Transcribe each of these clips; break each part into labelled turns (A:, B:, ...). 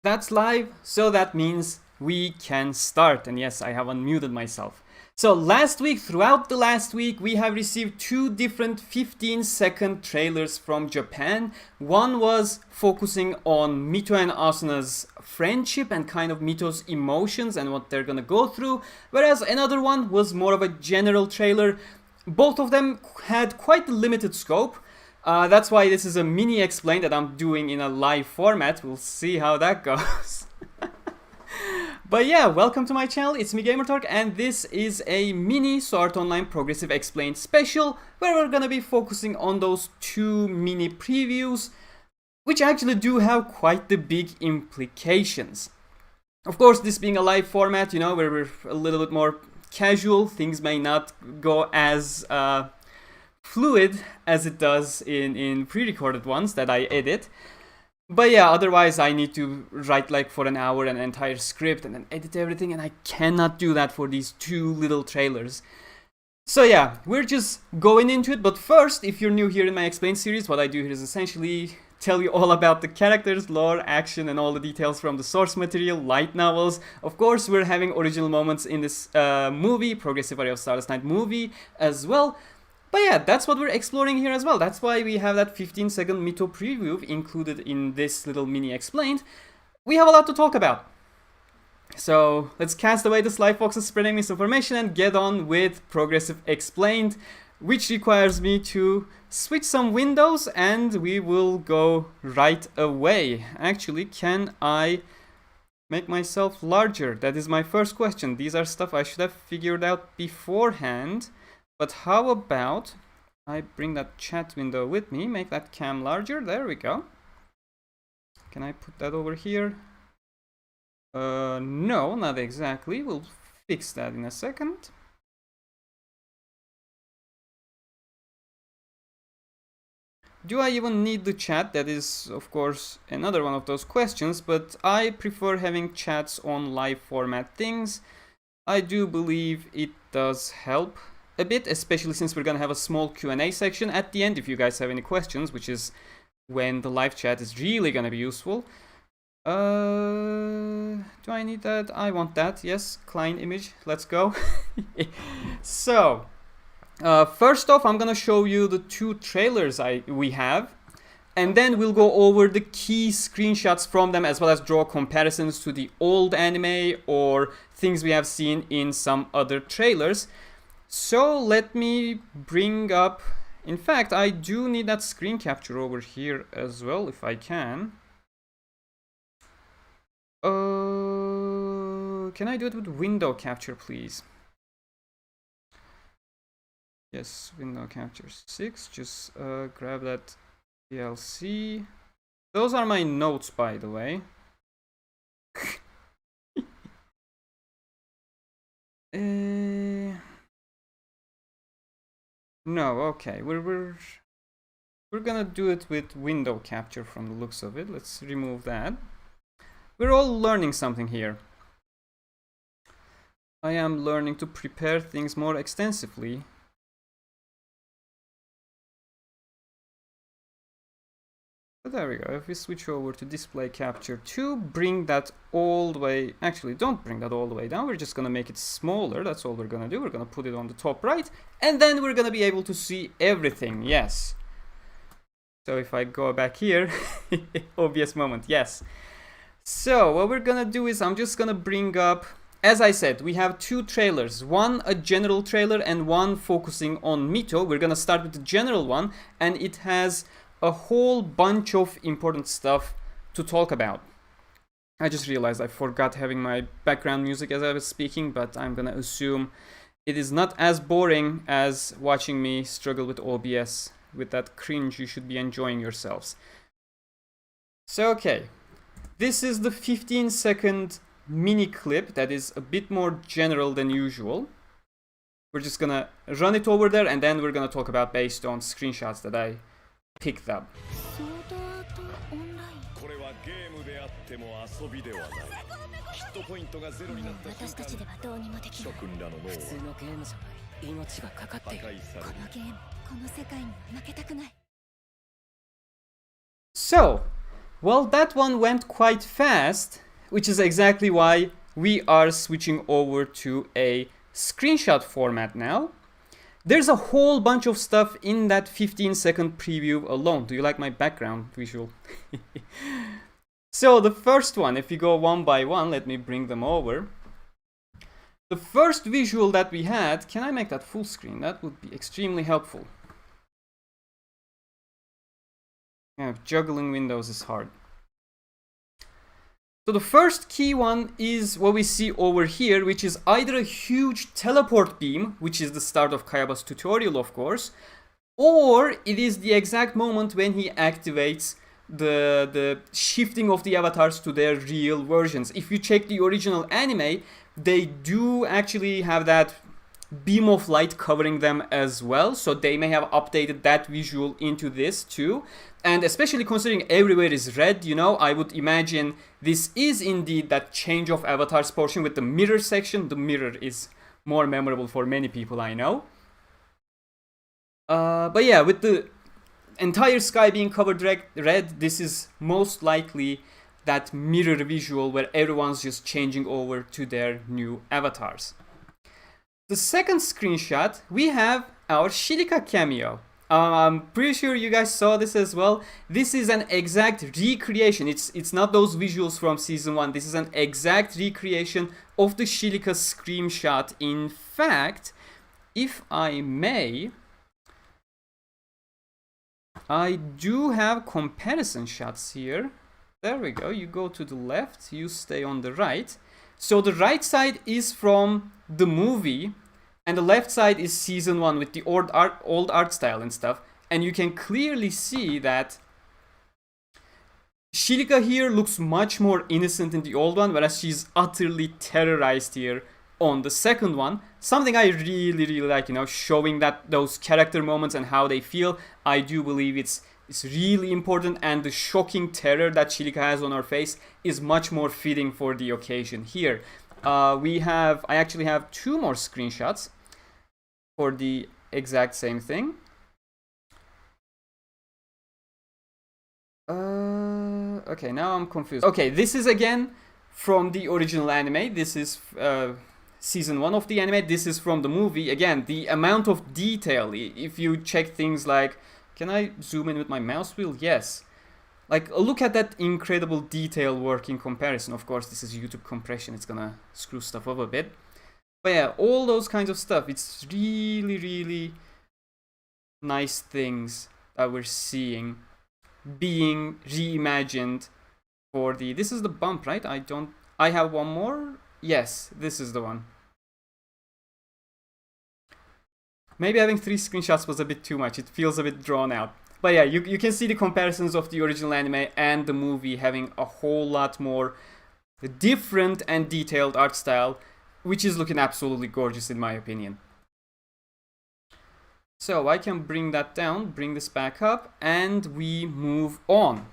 A: That's live, so that means we can start. And yes, I have unmuted myself. So throughout the last week, we have received two different 15-second trailers from Japan. One was focusing on Mito and Asuna's friendship and kind of Mito's emotions and what they're gonna go through, whereas another one was more of a general trailer. Both of them had quite limited scope. That's why this is a mini explain that I'm doing in a live format. We'll see how that goes. But yeah, welcome to my channel. It's me, Gamerturk, and this is a mini Sword Online Progressive Explained special where we're gonna be focusing on those two mini previews, which actually do have quite the big implications. Of course, this being a live format, you know, where we're a little bit more casual, things may not go as fluid as it does in pre-recorded ones that I edit. But yeah, otherwise I need to write like for an hour an entire script and then edit everything, and I cannot do that for these two little trailers. So yeah, we're just going into it. But first, if you're new here in my Explain series, what I do here is essentially tell you all about the characters, lore, action, and all the details from the source material, light novels. Of course, we're having original moments in this movie, Progressive Aria of Starless Night movie as well. But yeah, that's what we're exploring here as well. That's why we have that 15-second Mito preview included in this little mini explained. We have a lot to talk about. So let's cast away the sly foxes spreading misinformation and get on with Progressive Explained, which requires me to switch some windows, and we will go right away. Actually, can I make myself larger? That is my first question. These are stuff I should have figured out beforehand. But how about I bring that chat window with me, make that cam larger, there we go. Can I put that over here? No, not exactly, we'll fix that in a second. Do I even need the chat? That is, of course, another one of those questions, but I prefer having chats on live format things. I do believe it does help a bit, especially since we're gonna have a small Q&A section at the end if you guys have any questions, which is when the live chat is really gonna be useful. Do I need that? I want that. Yes, client image, let's go. So first off, I'm gonna show you the two trailers we have, and then we'll go over the key screenshots from them, as well as draw comparisons to the old anime or things we have seen in some other trailers. So let me bring up, in fact, I do need that screen capture over here as well, if I can. Can I do it with window capture, please? Yes, window capture 6, just grab that DLC. Those are my notes, by the way. No, okay, we're gonna do it with window capture from the looks of it. Let's remove that. We're all learning something here. I am learning to prepare things more extensively. But there we go. If we switch over to display capture 2, bring that all the way, actually don't bring that all the way down, we're just gonna make it smaller. That's all we're gonna do. We're gonna put it on the top right, and then we're gonna be able to see everything. Yes. So if I go back here, obvious moment, yes. So what we're gonna do is I'm just gonna bring up, as I said, we have two trailers, one a general trailer and one focusing on Mito. We're gonna start with the general one, and it has a whole bunch of important stuff to talk about. I just realized I forgot having my background music as I was speaking, but I'm gonna assume it is not as boring as watching me struggle with OBS. With that cringe, you should be enjoying yourselves. So okay, this is the 15-second mini clip that is a bit more general than usual. We're just gonna run it over there, and then we're gonna talk about based on screenshots that I picked up. So, Well, that one went quite fast, which is exactly why we are switching over to a screenshot format now. There's a whole bunch of stuff in that 15-second preview alone. Do you like my background visual? So the first one, if you go one by one, let me bring them over. The first visual that we had, can I make that full screen? That would be extremely helpful. Yeah, juggling windows is hard. So the first key one is what we see over here, which is either a huge teleport beam, which is the start of Kayaba's tutorial, of course, or it is the exact moment when he activates the shifting of the avatars to their real versions. If you check the original anime, they do actually have that beam of light covering them as well, so they may have updated that visual into this too. And especially considering everywhere is red, you know, I would imagine this is indeed that change of avatars portion with the mirror section. The mirror is more memorable for many people, I know. But yeah, with the entire sky being covered red, this is most likely that mirror visual where everyone's just changing over to their new avatars. The second screenshot, we have our Silica cameo. I'm pretty sure you guys saw this as well. This is an exact recreation. It's not those visuals from season 1. This is an exact recreation of the Silica screenshot. In fact, if I may, I do have comparison shots here. There we go. You go to the left, you stay on the right. So the right side is from the movie, and the left side is season 1 with the old art style and stuff. And you can clearly see that Silica here looks much more innocent in the old one, whereas she's utterly terrorized here on the second one. Something I really like, you know, showing that those character moments and how they feel. I do believe it's really important, and the shocking terror that Silica has on her face is much more fitting for the occasion here. I actually have 2 more screenshots for the exact same thing. Okay, now I'm confused. Okay, this is again from the original anime. This is season 1 of the anime. This is from the movie. Again, the amount of detail, if you check things like, can I zoom in with my mouse wheel? Yes. Like, look at that incredible detail work in comparison. Of course, this is YouTube compression. It's gonna screw stuff up a bit. But yeah, all those kinds of stuff. It's really nice things that we're seeing being reimagined for the... This is the bump, right? I have one more? Yes, this is the one. Maybe having 3 screenshots was a bit too much. It feels a bit drawn out. But yeah, you can see the comparisons of the original anime and the movie having a whole lot more different and detailed art style, which is looking absolutely gorgeous in my opinion. So I can bring that down, bring this back up, and we move on.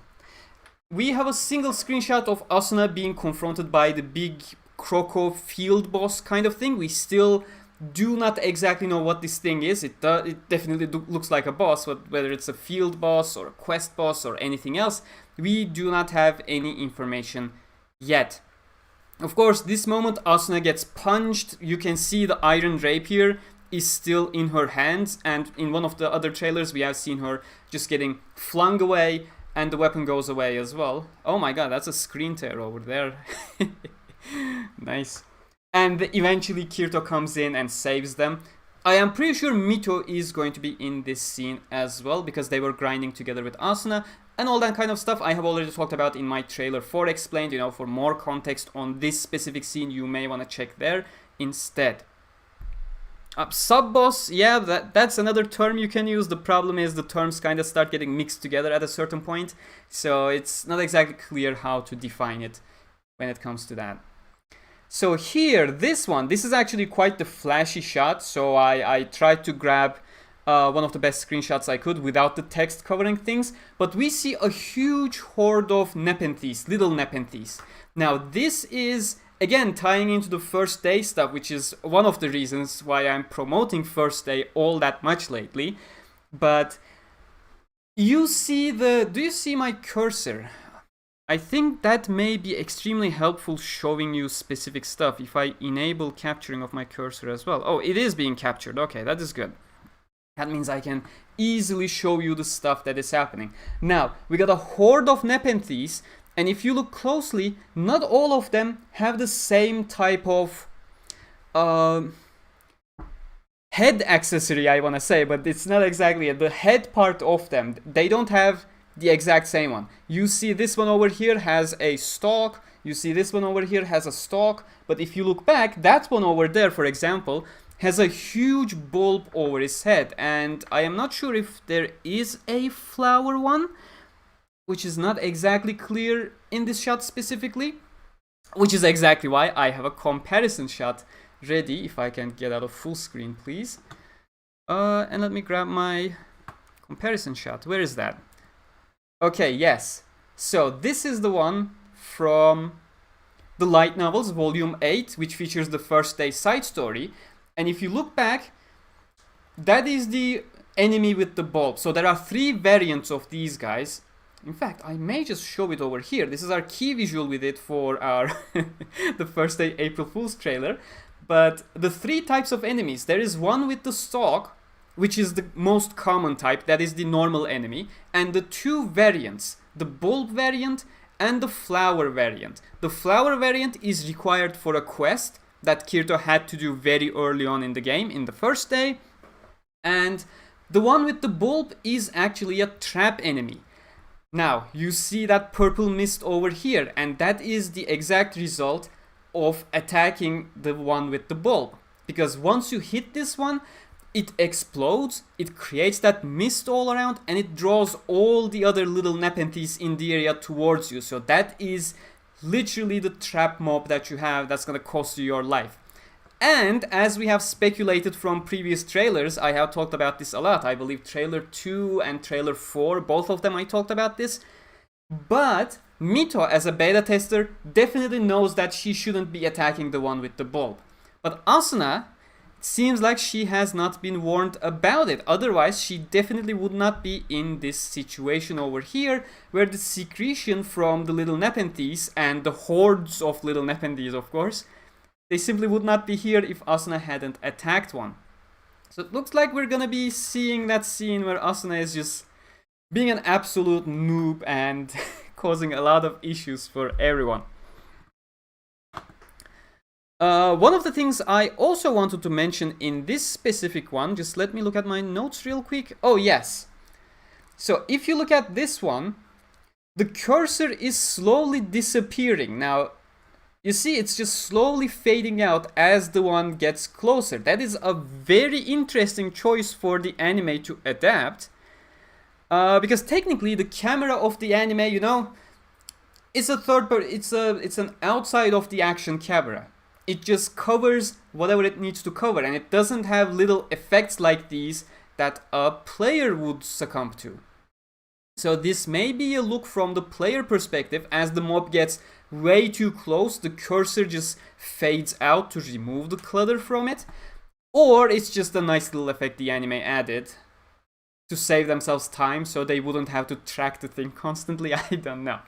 A: We have a single screenshot of Asuna being confronted by the big Croco field boss kind of thing. We still do not exactly know what this thing is. It definitely looks like a boss, but whether it's a field boss or a quest boss or anything else, we do not have any information yet. Of course, this moment Asuna gets punched. You can see the iron rapier is still in her hands, and in one of the other trailers we have seen her just getting flung away, and the weapon goes away as well. Oh my god, that's a screen tear over there. Nice. And eventually Kirito comes in and saves them. I am pretty sure Mito is going to be in this scene as well, because they were grinding together with Asuna and all that kind of stuff I have already talked about in my trailer for Explained. You know, for more context on this specific scene, you may want to check there instead. Sub-boss, yeah, that's another term you can use. The problem is the terms kind of start getting mixed together at a certain point, so it's not exactly clear how to define it when it comes to that. So here, this is actually quite the flashy shot, so I tried to grab one of the best screenshots I could without the text covering things, but we see a huge horde of Nepenthes, little Nepenthes. Now this is, again, tying into the first day stuff, which is one of the reasons why I'm promoting first day all that much lately. But you see do you see my cursor? I think that may be extremely helpful showing you specific stuff if I enable capturing of my cursor as well. Oh, it is being captured. Okay, that is good. That means I can easily show you the stuff that is happening. Now, we got a horde of Nepenthes, and if you look closely, not all of them have the same type of head accessory, I want to say, but it's not exactly it. The head part of them, they don't have the exact same one. You see this one over here has a stalk, you see this one over here has a stalk, but if you look back, that one over there, for example, has a huge bulb over his head, and I am not sure if there is a flower one, which is not exactly clear in this shot specifically, which is exactly why I have a comparison shot ready. If I can get out of full screen, please. And let me grab my comparison shot. Where is that? Okay, yes. So this is the one from the light novels, volume 8, which features the first day side story. And if you look back, that is the enemy with the bulb. So there are 3 variants of these guys. In fact, I may just show it over here. This is our key visual with it for our the first day April Fool's trailer. But the 3 types of enemies, there is one with the stalk, which is the most common type, that is the normal enemy, and the 2 variants, the bulb variant and the flower variant. The flower variant is required for a quest that Kirito had to do very early on in the game, in the first day, and the one with the bulb is actually a trap enemy. Now, you see that purple mist over here, and that is the exact result of attacking the one with the bulb. Because once you hit this one, it explodes, it creates that mist all around, and it draws all the other little Nepenthes in the area towards you. So that is literally the trap mob that you have that's gonna cost you your life. And as we have speculated from previous trailers, I have talked about this a lot. I believe trailer 2 and trailer 4, both of them I talked about this. But Mito, as a beta tester, definitely knows that she shouldn't be attacking the one with the bulb. But Asuna, seems like she has not been warned about it. Otherwise, she definitely would not be in this situation over here, where the secretion from the little Nepenthes and the hordes of little Nepenthes, of course, they simply would not be here if Asuna hadn't attacked one. So it looks like we're gonna be seeing that scene where Asuna is just being an absolute noob and causing a lot of issues for everyone. One of the things I also wanted to mention in this specific one, just let me look at my notes real quick. Oh yes, so if you look at this one, the cursor is slowly disappearing. Now, you see it's just slowly fading out as the one gets closer. That is a very interesting choice for the anime to adapt. Because technically the camera of the anime, you know, it's a it's an outside of the action camera. It just covers whatever it needs to cover, and it doesn't have little effects like these that a player would succumb to. So this may be a look from the player perspective. As the mob gets way too close, the cursor just fades out to remove the clutter from it. Or it's just a nice little effect the anime added to save themselves time so they wouldn't have to track the thing constantly. I don't know.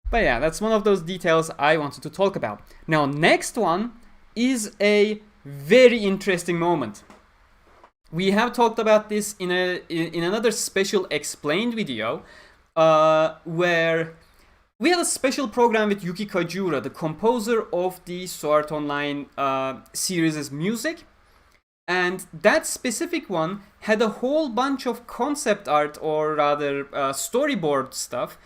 A: But yeah, that's one of those details I wanted to talk about. Now, next one is a very interesting moment. We have talked about this in another special explained video, where we had a special program with Yuki Kajura, the composer of the Sword Art Online series' music. And that specific one had a whole bunch of concept art, or rather storyboard stuff,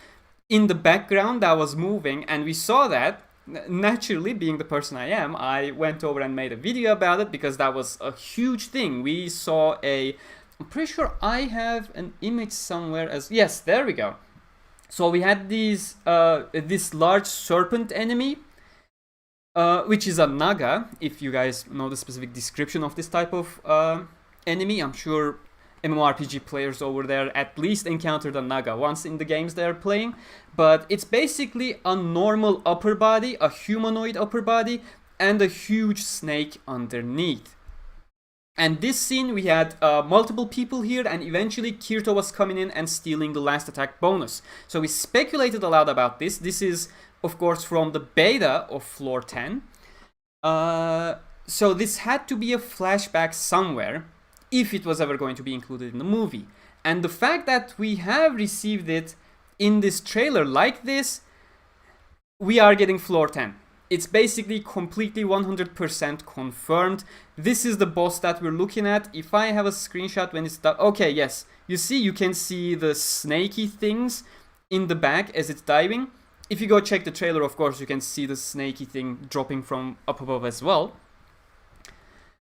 A: in the background that was moving, and we saw that. Naturally, being the person I am, I went over and made a video about it because that was a huge thing. We saw I'm pretty sure I have an image somewhere as, yes, there we go. So we had this large serpent enemy, which is a Naga. If you guys know the specific description of this type of enemy, I'm sure MMORPG players over there at least encountered a Naga once in the games they're playing. But it's basically a normal upper body, a humanoid upper body, and a huge snake underneath. And this scene, we had multiple people here, and eventually Kirito was coming in and stealing the last attack bonus. So we speculated a lot about this. This is, of course, from the beta of floor 10. So this had to be a flashback somewhere, if it was ever going to be included in the movie. And the fact that we have received it in this trailer like this, we are getting floor 10. It's basically completely 100% confirmed. This is the boss that we're looking at. If I have a screenshot when it's done... Okay, yes. You see, you can see the snaky things in the back as it's diving. If you go check the trailer, of course, you can see the snaky thing dropping from up above as well.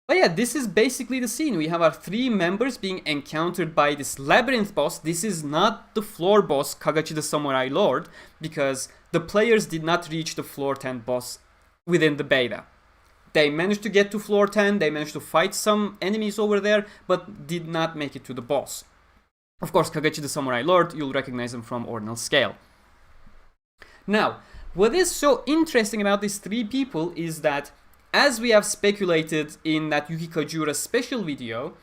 A: But yeah, this is basically the scene. We have our 3 members being encountered by this Labyrinth boss. This is not the floor boss, Kagachi the Samurai Lord, because the players did not reach the floor 10 boss within the beta. They managed to get to floor 10, they managed to fight some enemies over there, but did not make it to the boss. Of course, Kagachi the Samurai Lord, you'll recognize him from Ordinal Scale. Now, what is so interesting about these 3 people is that, as we have speculated in that Yuki Kajura special video,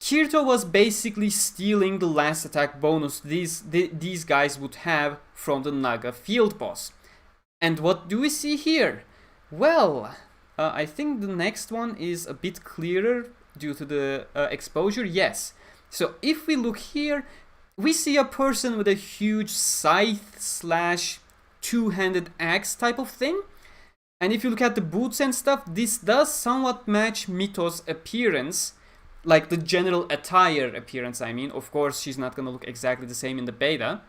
A: Kirito was basically stealing the last attack bonus these guys would have from the Naga field boss. And what do we see here? Well, I think the next one is a bit clearer due to the exposure. Yes. So if we look here, we see a person with a huge scythe slash two-handed axe type of thing. And if you look at the boots and stuff, this does somewhat match Mito's appearance, like the general attire appearance, I mean. Of course, she's not gonna look exactly the same in the beta,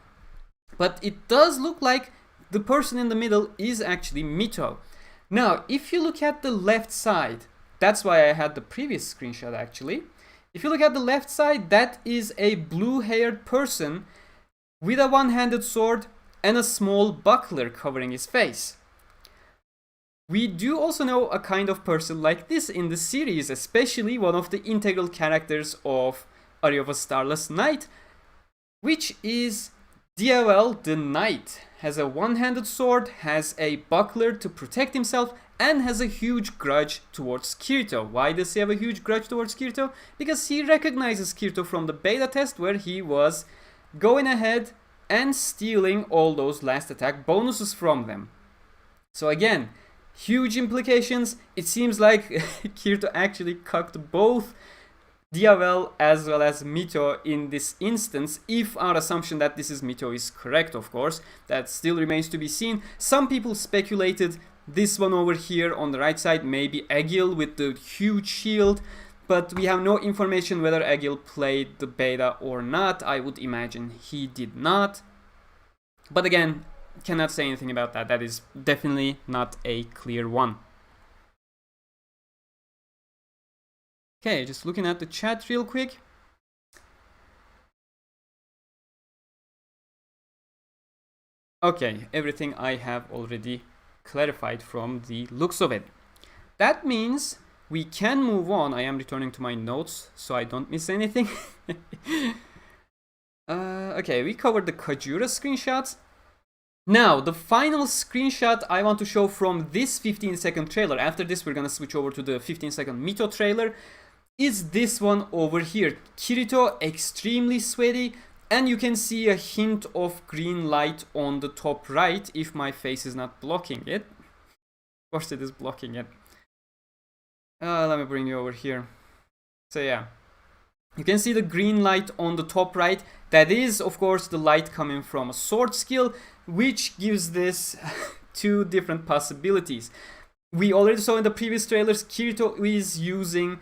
A: but it does look like the person in the middle is actually Mito. Now, if you look at the left side, that's why I had the previous screenshot actually. If you look at the left side, that is a blue-haired person with a one-handed sword and a small buckler covering his face. We do also know a kind of person like this in the series, especially one of the integral characters of Aria of a Starless Night, which is Diavel the Knight. Has a one-handed sword, has a buckler to protect himself, and has a huge grudge towards Kirito. Why does he have a huge grudge towards Kirito? Because he recognizes Kirito from the beta test where he was going ahead and stealing all those last attack bonuses from them. So again, huge implications. It seems like Kirito actually cucked both Diavel as well as Mito in this instance, if our assumption that this is Mito is correct, of course. That still remains to be seen. Some people speculated this one over here on the right side, maybe Egil with the huge shield, but we have no information whether Egil played the beta or not. I would imagine he did not. But again, cannot say anything about that. That is definitely not a clear one. Okay, just looking at the chat real quick. Okay, everything I have already clarified from the looks of it. That means we can move on. I am returning to my notes so I don't miss anything. Okay, we covered the Kajura screenshots. Now, the final screenshot I want to show from this 15-second trailer, after this we're gonna switch over to the 15-second Mito trailer, is this one over here. Kirito, extremely sweaty, and you can see a hint of green light on the top right if my face is not blocking it. Of course it is blocking it. Let me bring you over here. So yeah, you can see the green light on the top right. That is, of course, the light coming from a sword skill, which gives this 2 different possibilities. We already saw in the previous trailers, Kirito is using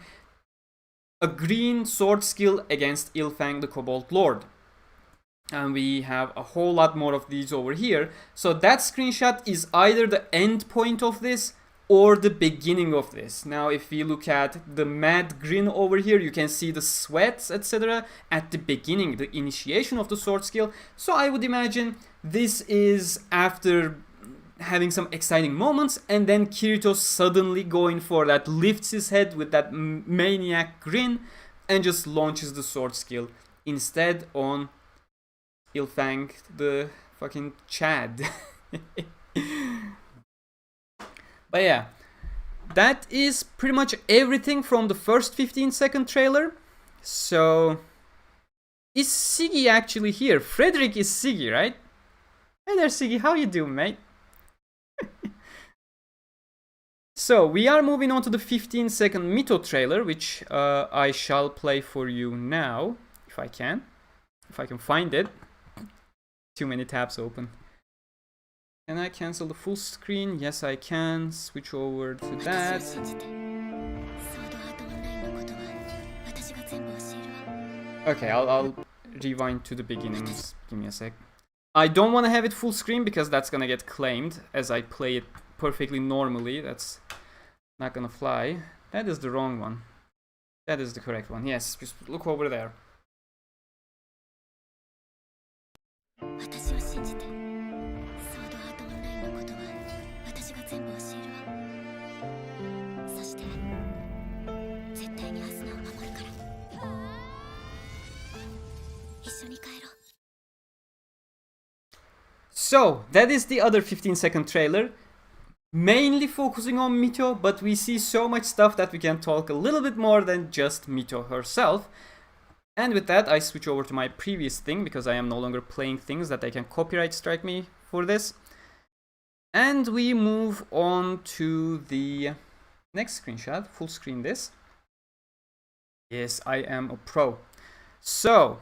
A: a green sword skill against Illfang, the Kobold Lord. And we have a whole lot more of these over here. So that screenshot is either the end point of this or the beginning of this. Now, if we look at the mad grin over here, you can see the sweats, etc. at the beginning, the initiation of the sword skill. So I would imagine this is after having some exciting moments, and then Kirito suddenly going for that, lifts his head with that maniac grin, and just launches the sword skill instead on Illfang, the fucking Chad. But yeah, that is pretty much everything from the first 15-second trailer. So, is Siggy actually here? Frederick is Siggy, right? Hey there, Siggy. How you doing, mate? So, we are moving on to the 15-second Mito trailer, which I shall play for you now, if I can. If I can find it. Too many tabs open. Can I cancel the full screen? Yes, I can. Switch over to that. Okay, I'll rewind to the beginnings. Give me a sec. I don't want to have it full screen because that's gonna get claimed as I play it perfectly normally. That's not gonna fly. That is the wrong one. That is the correct one. Yes, just look over there. So, that is the other 15-second trailer, mainly focusing on Mito, but we see so much stuff that we can talk a little bit more than just Mito herself. And with that, I switch over to my previous thing, because I am no longer playing things that they can copyright strike me for this. And we move on to the next screenshot, full screen this. Yes, I am a pro. So,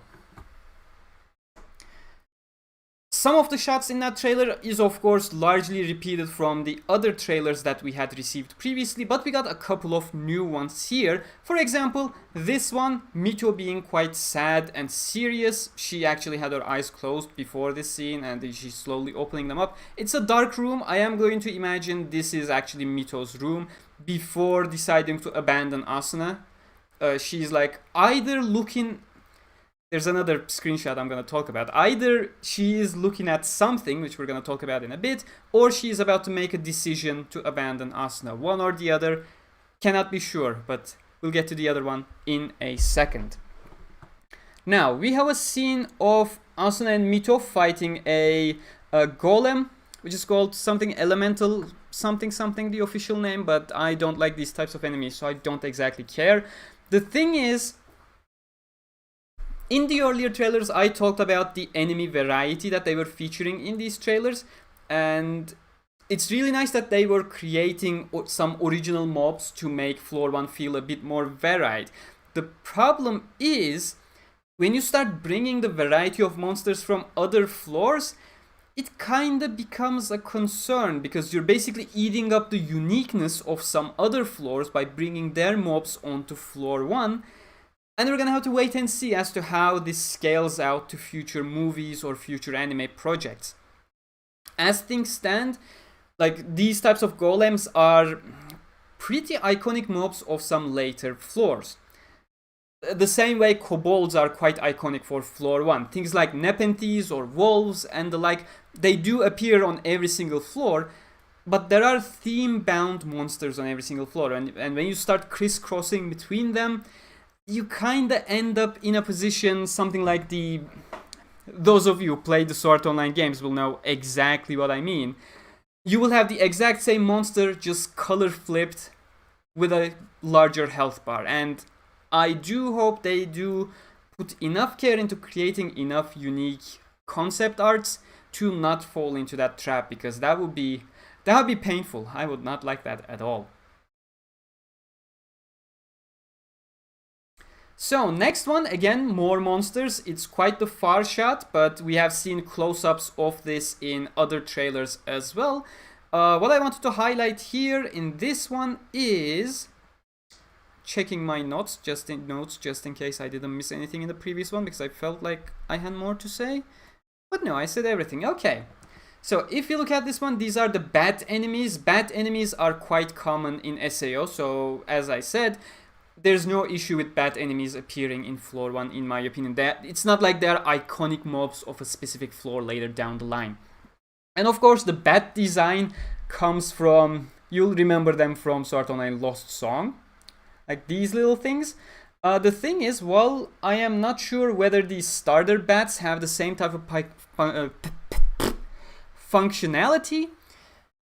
A: some of the shots in that trailer is of course largely repeated from the other trailers that we had received previously, but we got a couple of new ones here. For example, this one, Mito being quite sad and serious. She actually had her eyes closed before this scene and she's slowly opening them up. It's a dark room. I am going to imagine this is actually Mito's room before deciding to abandon Asuna. She's like either looking... There's another screenshot I'm going to talk about. Either she is looking at something, which we're going to talk about in a bit, or she is about to make a decision to abandon Asuna. One or the other, cannot be sure, but we'll get to the other one in a second. Now, we have a scene of Asuna and Mito fighting a Golem, which is called something elemental, something, the official name, but I don't like these types of enemies, so I don't exactly care. The thing is, in the earlier trailers, I talked about the enemy variety that they were featuring in these trailers, and it's really nice that they were creating some original mobs to make Floor 1 feel a bit more varied. The problem is, when you start bringing the variety of monsters from other floors, it kinda becomes a concern, because you're basically eating up the uniqueness of some other floors by bringing their mobs onto Floor 1. And we're gonna have to wait and see as to how this scales out to future movies or future anime projects. As things stand, like these types of golems are pretty iconic mobs of some later floors. The same way kobolds are quite iconic for Floor 1. Things like Nepenthes or wolves and the like, they do appear on every single floor, but there are theme-bound monsters on every single floor, and when you start crisscrossing between them, you kinda end up in a position something like those of you who play the Sword Online games will know exactly what I mean. You will have the exact same monster, just color flipped with a larger health bar. And I do hope they do put enough care into creating enough unique concept arts to not fall into that trap, because that would be painful. I would not like that at all. So, next one, again, more monsters. It's quite the far shot, but we have seen close-ups of this in other trailers as well. What I wanted to highlight here in this one is... checking my notes just in case I didn't miss anything in the previous one, because I felt like I had more to say. But no, I said everything. Okay. So, if you look at this one, these are the bat enemies. Bat enemies are quite common in SAO, so as I said, there's no issue with bat enemies appearing in Floor 1, in my opinion. It's not like they're iconic mobs of a specific floor later down the line. And of course, the bat design comes from... you'll remember them from Sword Online Lost Song. Like these little things. The thing is, well, I am not sure whether these starter bats have the same type of functionality.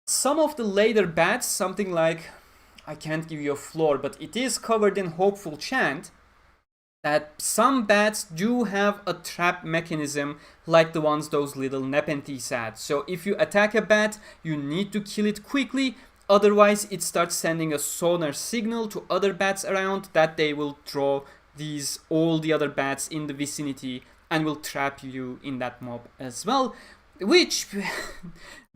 A: Some of the later bats, something like... I can't give you a floor, but it is covered in hopeful chant that some bats do have a trap mechanism like the ones those little Nepenthes had. So if you attack a bat, you need to kill it quickly, otherwise it starts sending a sonar signal to other bats around that they will draw all the other bats in the vicinity and will trap you in that mob as well. Which,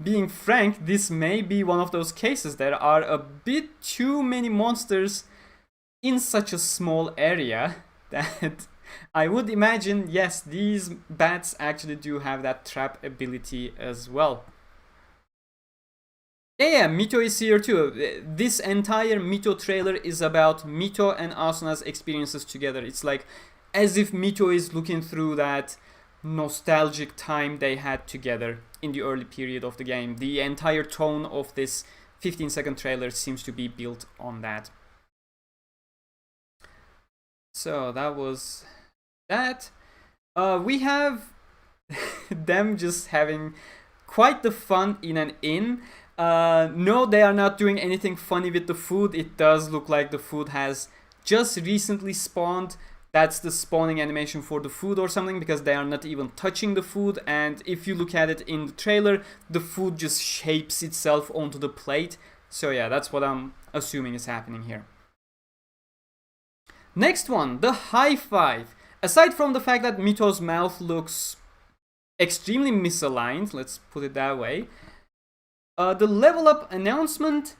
A: being frank, this may be one of those cases. There are a bit too many monsters in such a small area that I would imagine, yes, these bats actually do have that trap ability as well. Yeah, Mito is here too. This entire Mito trailer is about Mito and Asuna's experiences together. It's like as if Mito is looking through that nostalgic time they had together in the early period of the game. The entire tone of this 15-second trailer seems to be built on that. So that was that. We have them just having quite the fun in an inn. No, they are not doing anything funny with the food. It does look like the food has just recently spawned. That's the spawning animation for the food or something, because they are not even touching the food. And if you look at it in the trailer, the food just shapes itself onto the plate. So yeah, that's what I'm assuming is happening here. Next one, the high five. Aside from the fact that Mito's mouth looks extremely misaligned, let's put it that way, the level up announcement,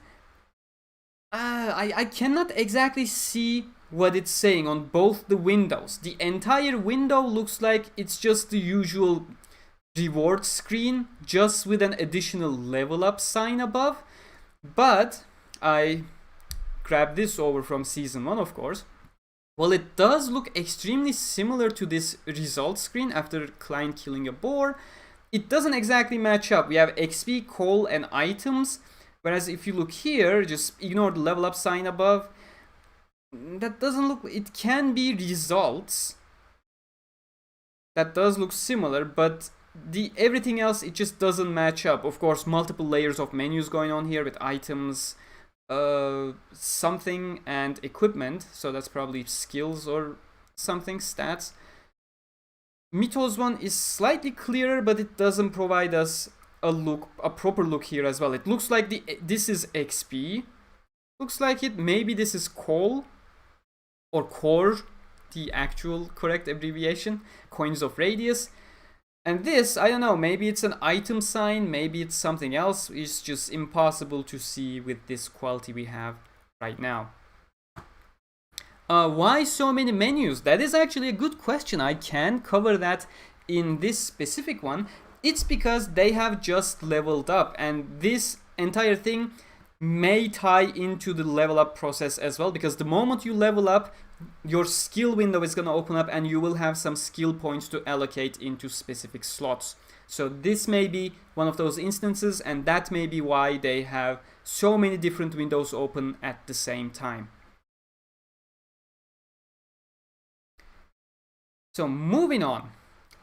A: I cannot exactly see what it's saying on both the windows. The entire window looks like it's just the usual reward screen, just with an additional level up sign above. But I grabbed this over from season 1, of course. Well, it does look extremely similar to this result screen after Klein killing a boar. It doesn't exactly match up. We have XP, coal, and items. Whereas if you look here, just ignore the level up sign above. That doesn't look... It can be results. That does look similar, but everything else, it just doesn't match up. Of course, multiple layers of menus going on here with items, something, and equipment. So that's probably skills or something, stats. Mito's one is slightly clearer, but it doesn't provide us a proper look here as well. It looks like this is XP. Looks like it. Maybe this is coal or core, the actual correct abbreviation. Coins of radius. And this, I don't know, maybe it's an item sign, maybe it's something else. It's just impossible to see with this quality we have right now. Why so many menus? That is actually a good question. I can cover that in this specific one. It's because they have just leveled up, and this entire thing may tie into the level up process as well, because the moment you level up, your skill window is going to open up and you will have some skill points to allocate into specific slots. So this may be one of those instances, and that may be why they have so many different windows open at the same time. So moving on.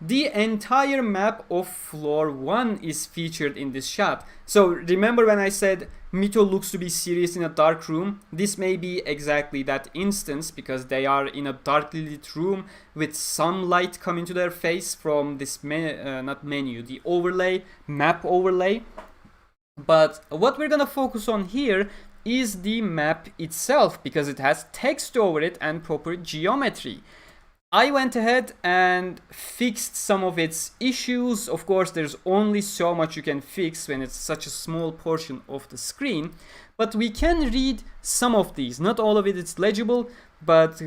A: The entire map of floor 1 is featured in this shot. So remember when I said Mito looks to be serious in a dark room? This may be exactly that instance, because they are in a darkly lit room with some light coming to their face from this the overlay, map overlay. But what we're gonna focus on here is the map itself, because it has text over it and proper geometry. I went ahead and fixed some of its issues. Of course, there's only so much you can fix when it's such a small portion of the screen, but we can read some of these. Not all of it is legible, but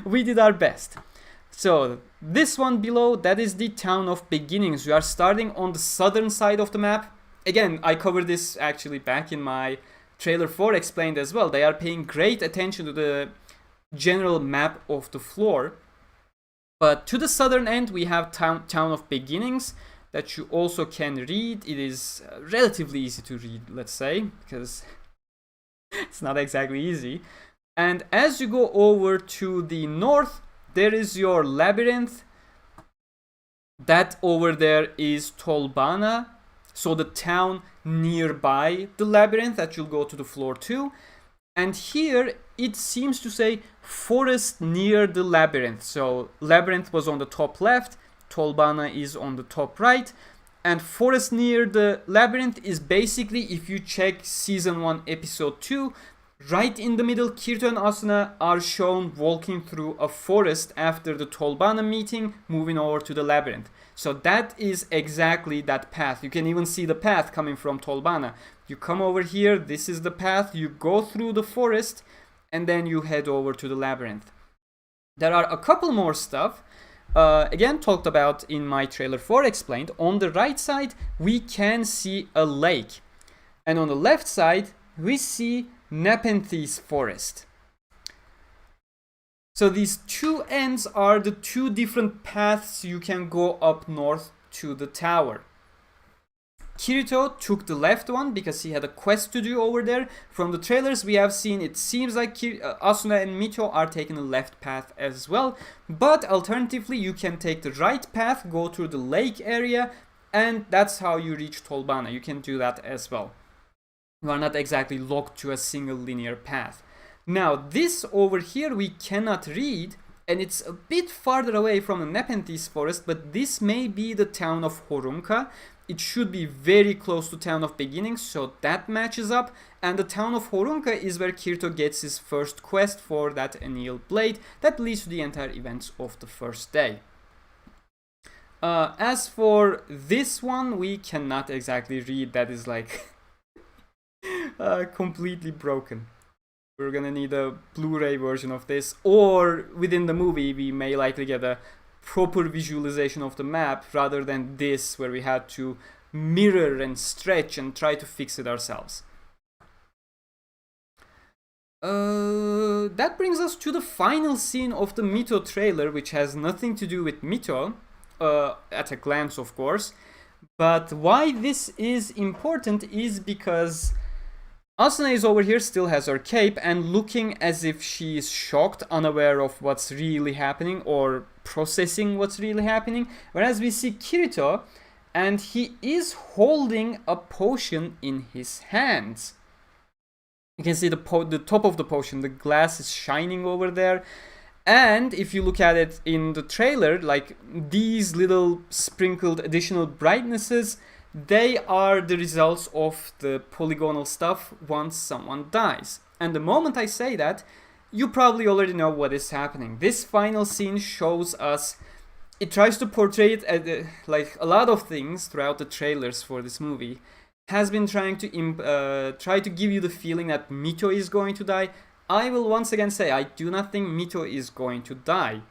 A: we did our best. So this one below, that is the town of beginnings. We are starting on the southern side of the map. Again, I covered this actually back in my trailer 4 explained as well. They are paying great attention to the general map of the floor. But to the southern end we have town of beginnings that you also can read. It is relatively easy to read, let's say, because it's not exactly easy. And as you go over to the north, there is your labyrinth. That over there is Tolbana. So the town nearby the labyrinth that you'll go to the floor 2. And here it seems to say forest near the labyrinth. So labyrinth was on the top left, Tolbana is on the top right, and forest near the labyrinth is basically, if you check season 1 episode 2, right in the middle, Kirito and Asuna are shown walking through a forest after the Tolbana meeting, moving over to the labyrinth. So that is exactly that path. You can even see the path coming from Tolbana. You come over here, this is the path, you go through the forest, and then you head over to the labyrinth. There are a couple more stuff, again talked about in my trailer 4 explained. On the right side, we can see a lake. And on the left side, we see Nepenthes forest. So these two ends are the two different paths you can go up north to the tower. Kirito took the left one because he had a quest to do over there. From the trailers we have seen, it seems like Asuna and Mito are taking the left path as well. But alternatively, you can take the right path, go through the lake area, and that's how you reach Tolbana. You can do that as well. You are not exactly locked to a single linear path. Now this over here we cannot read, and it's a bit farther away from the Nepenthes forest, but this may be the town of Horunka. It should be very close to town of beginning, so that matches up. And the town of Horunka is where Kirito gets his first quest for that annealed blade that leads to the entire events of the first day. As for this one, we cannot exactly read. That is like completely broken. We're gonna need a Blu-ray version of this, or within the movie we may likely get a proper visualization of the map rather than this where we had to mirror and stretch and try to fix it ourselves. That brings us to the final scene of the Mito trailer, which has nothing to do with Mito, at a glance of course. But why this is important is because Asuna is over here, still has her cape, and looking as if she is shocked, unaware of what's really happening or processing what's really happening. Whereas we see Kirito, and he is holding a potion in his hands. You can see the top of the potion, the glass is shining over there. And if you look at it in the trailer, like these little sprinkled additional brightnesses, they are the results of the polygonal stuff once someone dies. And the moment I say that, you probably already know what is happening. This final scene shows us, it tries to portray it as, like a lot of things throughout the trailers for this movie, has been trying to try to give you the feeling that Mito is going to die. I will once again say, I do not think Mito is going to die.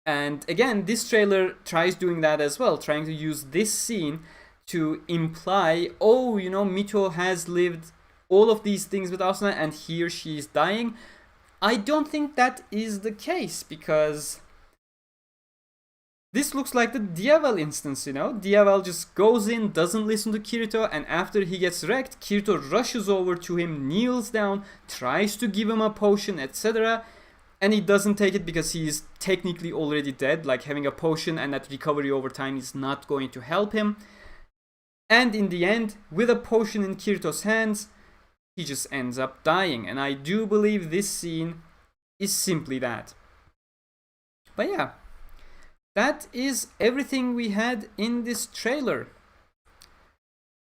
A: And again, this trailer tries doing that as well, trying to use this scene to imply, oh, you know, Mito has lived all of these things with Asuna and here she is dying. I don't think that is the case, because this looks like the Diavel instance, you know? Diavel just goes in, doesn't listen to Kirito, and after he gets wrecked, Kirito rushes over to him, kneels down, tries to give him a potion, etc. And he doesn't take it because he is technically already dead, like having a potion and that recovery over time is not going to help him. And in the end, with a potion in Kirito's hands, he just ends up dying. And I do believe this scene is simply that. But yeah, that is everything we had in this trailer.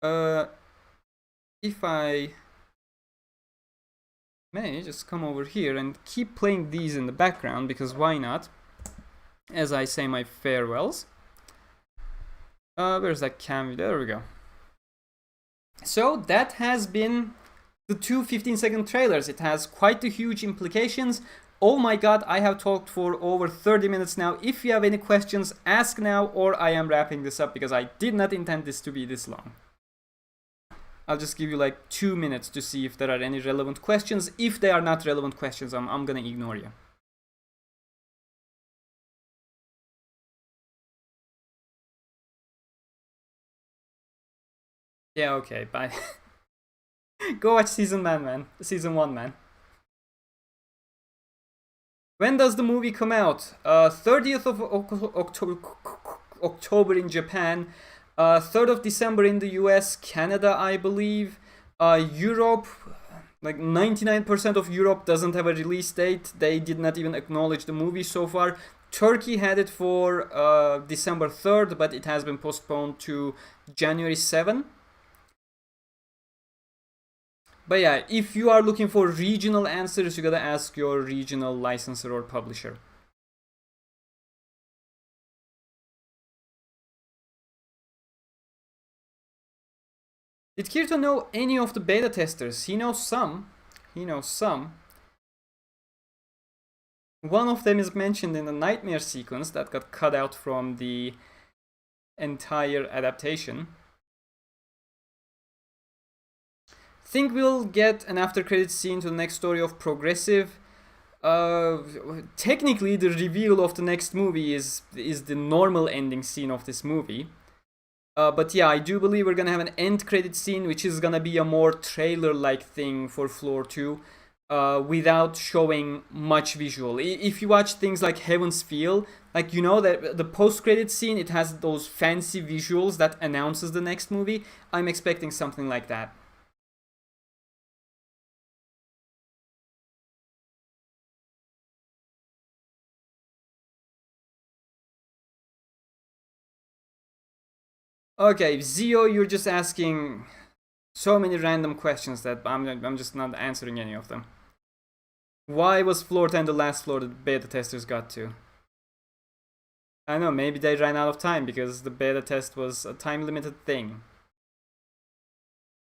A: If I may just come over here and keep playing these in the background, because why not? As I say my farewells. Where's that cam? There we go. So that has been the two 15-second trailers. It has quite the huge implications. Oh my god, I have talked for over 30 minutes now. If you have any questions, ask now, or I am wrapping this up because I did not intend this to be this long. I'll just give you like 2 minutes to see if there are any relevant questions. If they are not relevant questions, I'm gonna ignore you. Yeah, okay, bye. Go watch season 1, man. When does the movie come out? 30th of October in Japan. 3rd of December in the US, Canada, I believe. Europe, like 99% of Europe doesn't have a release date. They did not even acknowledge the movie so far. Turkey had it for December 3rd, but it has been postponed to January 7. But yeah, if you are looking for regional answers, you gotta ask your regional licensor or publisher. Did Kirito know any of the beta testers? He knows some. He knows some. One of them is mentioned in the nightmare sequence that got cut out from the entire adaptation. Think we'll get an after credits scene to the next story of Progressive. Technically, the reveal of the next movie is the normal ending scene of this movie. But yeah, I do believe we're gonna have an end credit scene, which is gonna be a more trailer-like thing for Floor 2, without showing much visual. If you watch things like Heaven's Feel, like, you know, that the post-credit scene, it has those fancy visuals that announces the next movie. I'm expecting something like that. Okay, Zio, you're just asking so many random questions that I'm just not answering any of them. Why was floor 10 the last floor that beta testers got to? I don't know, maybe they ran out of time because the beta test was a time limited thing.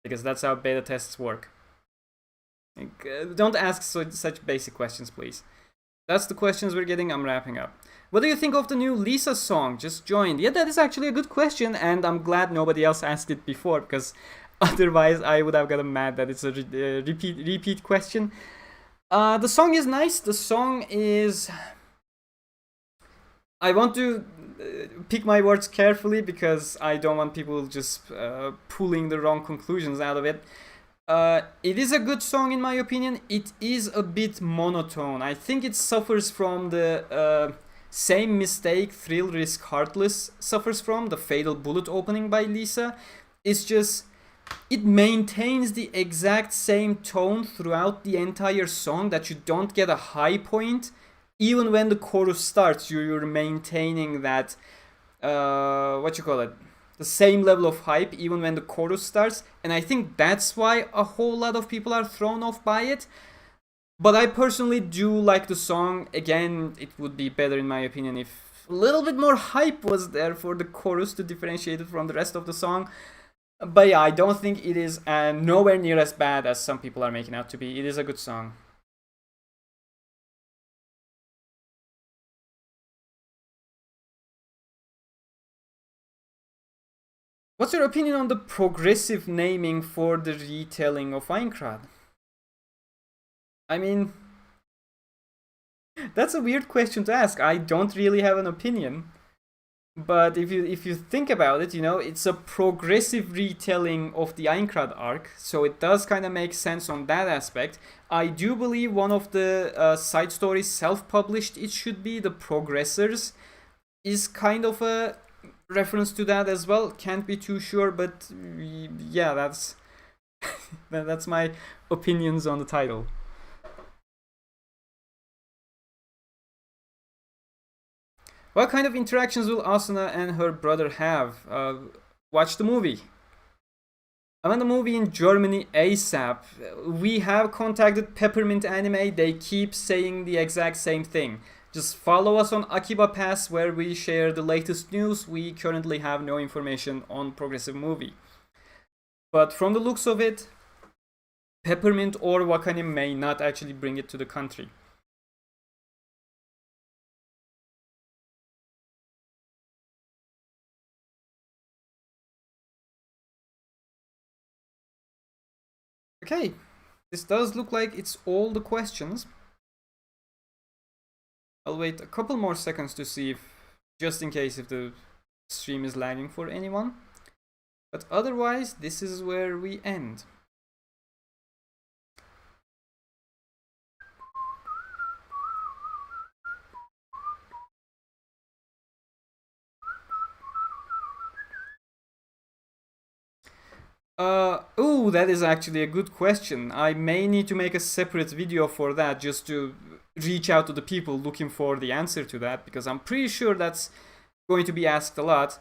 A: Because that's how beta tests work. Don't ask such basic questions, please. That's the questions we're getting. I'm wrapping up. What do you think of the new Lisa song? Just joined. Yeah, that is actually a good question, and I'm glad nobody else asked it before, because otherwise I would have gotten mad that it's a repeat question. The song is nice. The song is... I want to pick my words carefully because I don't want people just pulling the wrong conclusions out of it. It is a good song in my opinion. It is a bit monotone. I think it suffers from the same mistake Thrill Risk Heartless suffers from, the Fatal Bullet opening by Lisa. It's just, it maintains the exact same tone throughout the entire song, that you don't get a high point. Even when the chorus starts, you're maintaining that, what you call it, the same level of hype even when the chorus starts. And I think that's why a whole lot of people are thrown off by it. But I personally do like the song. Again, it would be better in my opinion if a little bit more hype was there for the chorus to differentiate it from the rest of the song. But yeah, I don't think it is nowhere near as bad as some people are making out to be. It is a good song. What's your opinion on the progressive naming for the retelling of Aincrad? I mean, that's a weird question to ask. I don't really have an opinion. But if you think about it, you know, it's a progressive retelling of the Aincrad arc, so it does kind of make sense on that aspect. I do believe one of the side stories self-published, it should be the Progressors, is kind of a reference to that as well. Can't be too sure, but yeah, that's that's my opinions on the title. What kind of interactions will Asuna and her brother have? Watch the movie. I want the movie in Germany ASAP. We have contacted Peppermint Anime. They keep saying the exact same thing. Just follow us on Akiba Pass where we share the latest news. We currently have no information on Progressive Movie. But from the looks of it, Peppermint or Wakanim may not actually bring it to the country. Okay, this does look like it's all the questions. I'll wait a couple more seconds to see if, just in case if the stream is lagging for anyone. But otherwise, this is where we end. Oh, that is actually a good question. I may need to make a separate video for that just to reach out to the people looking for the answer to that, because I'm pretty sure that's going to be asked a lot.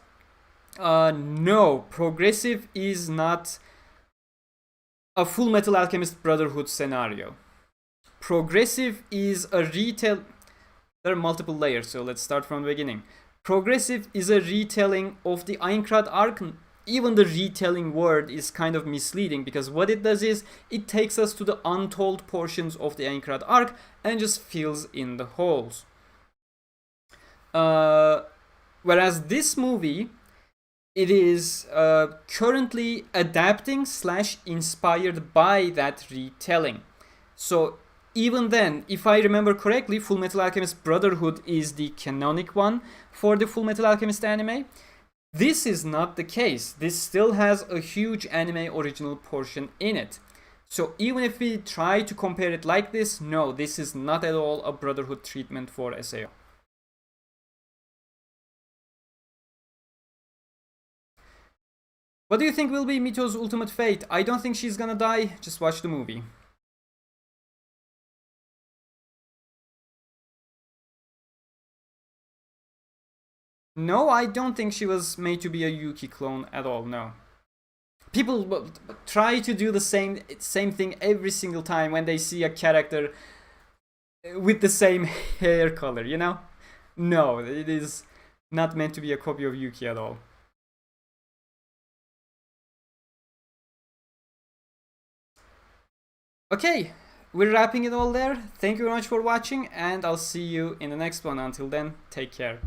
A: No, Progressive is not a Full Metal Alchemist Brotherhood scenario. Progressive is a retail... There are multiple layers, so let's start from the beginning. Progressive is a retelling of the Aincrad arc. Even the retelling word is kind of misleading, because what it does is it takes us to the untold portions of the Aincrad arc and just fills in the holes. Whereas this movie, it is currently adapting / inspired by that retelling. So even then, if I remember correctly, Full Metal Alchemist Brotherhood is the canonic one for the Full Metal Alchemist anime. This is not the case. This still has a huge anime original portion in it. So even if we try to compare it like this, no, this is not at all a Brotherhood treatment for SAO. What do you think will be Mito's ultimate fate? I don't think she's gonna die. Just watch the movie. No, I don't think she was made to be a Yuki clone at all, no. People try to do the same thing every single time when they see a character with the same hair color, you know? No, it is not meant to be a copy of Yuki at all. Okay, we're wrapping it all there. Thank you very much for watching, and I'll see you in the next one. Until then, take care.